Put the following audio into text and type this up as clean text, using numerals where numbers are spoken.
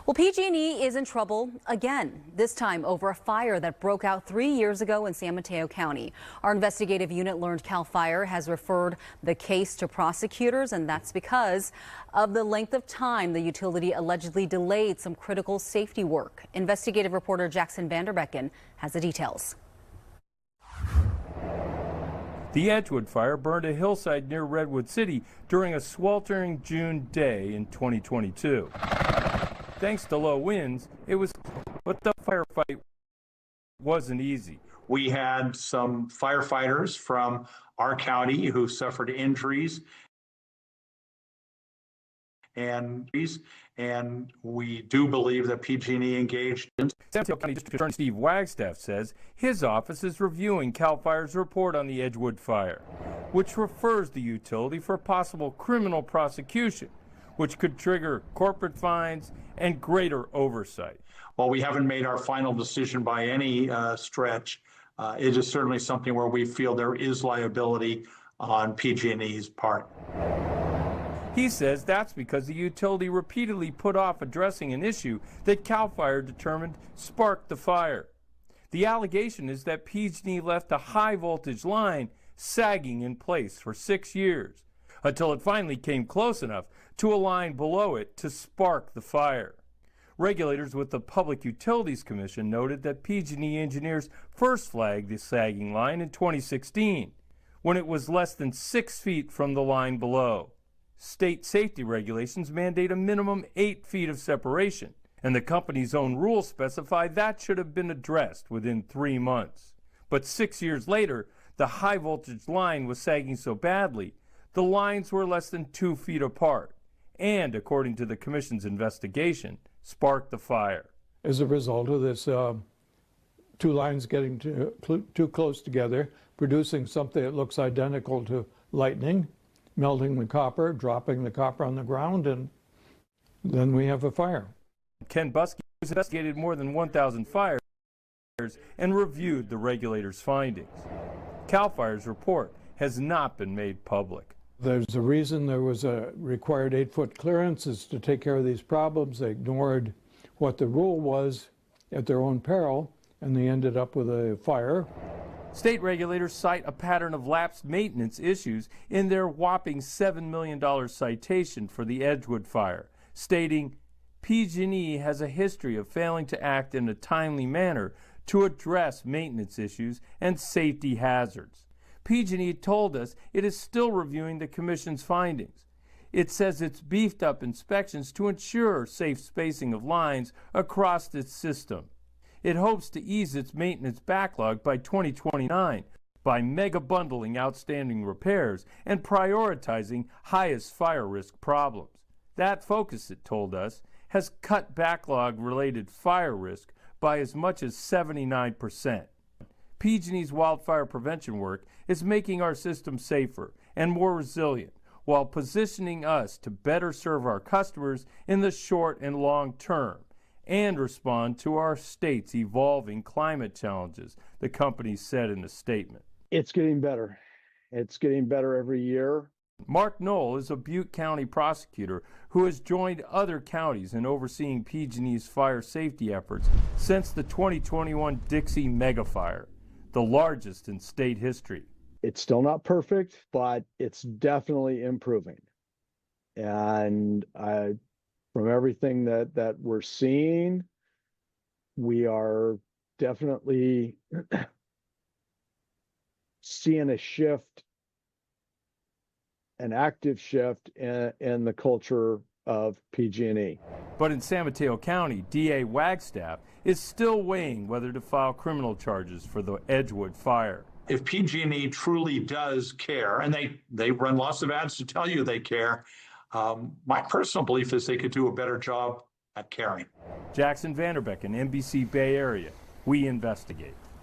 Well, PG&E is in trouble again, this time over a fire that broke out 3 years ago in San Mateo County. Our investigative unit learned CAL FIRE has referred the case to prosecutors, and that's because of the length of time the utility allegedly delayed some critical safety work. Investigative reporter Jaxon Van Derbeken has the details. The Edgewood Fire burned a hillside near Redwood City during a sweltering June day in 2022. Thanks to low winds, but the firefight wasn't easy. We had some firefighters from our county who suffered injuries, and we do believe that PG&E engaged. San Mateo County District Attorney Steve Wagstaff says his office is reviewing CAL FIRE's report on the Edgewood Fire, which refers the utility for possible criminal prosecution, which could trigger corporate fines and greater oversight. While we haven't made our final decision by any stretch, it is certainly something where we feel there is liability on PG&E's part. He says that's because the utility repeatedly put off addressing an issue that CAL FIRE determined sparked the fire. The allegation is that PG&E left a high voltage line sagging in place for 6 years, until it finally came close enough to a line below it to spark the fire. Regulators with the Public Utilities Commission noted that PG&E engineers first flagged the sagging line in 2016, when it was less than 6 feet from the line below. State safety regulations mandate a minimum 8 feet of separation, and the company's own rules specify that should have been addressed within 3 months. But 6 years later, the high voltage line was sagging so badly, the lines were less than 2 feet apart, and according to the Commission's investigation, sparked the fire. As a result of this, two lines getting too close together, producing something that looks identical to lightning, melting the copper, dropping the copper on the ground, and then we have a fire. Ken Buskey has investigated more than 1,000 fires and reviewed the regulators' findings. CAL FIRE's report has not been made public. There's a reason there was a required 8-foot clearance is to take care of these problems. They ignored what the rule was at their own peril, and they ended up with a fire. State regulators cite a pattern of lapsed maintenance issues in their whopping $7 million citation for the Edgewood Fire, stating PG&E has a history of failing to act in a timely manner to address maintenance issues and safety hazards. PG&E told us it is still reviewing the Commission's findings. It says it's beefed up inspections to ensure safe spacing of lines across its system. It hopes to ease its maintenance backlog by 2029 by mega bundling outstanding repairs and prioritizing highest fire risk problems. That focus, it told us, has cut backlog-related fire risk by as much as 79%. PG&E's wildfire prevention work is making our system safer and more resilient, while positioning us to better serve our customers in the short and long term and respond to our state's evolving climate challenges, the company said in a statement. It's getting better. It's getting better every year. Mark Knoll is a Butte County prosecutor who has joined other counties in overseeing PG&E's fire safety efforts since the 2021 Dixie megafire, the largest in state history. It's still not perfect, but it's definitely improving. And from everything that we're seeing, we are definitely seeing a shift, an active shift in the culture of PG&E. But in San Mateo County, DA Wagstaff is still weighing whether to file criminal charges for the Edgewood Fire. If PG&E truly does care, and they run lots of ads to tell you they care, my personal belief is they could do a better job at caring. Jaxon Van Derbeken, NBC Bay Area. We investigate.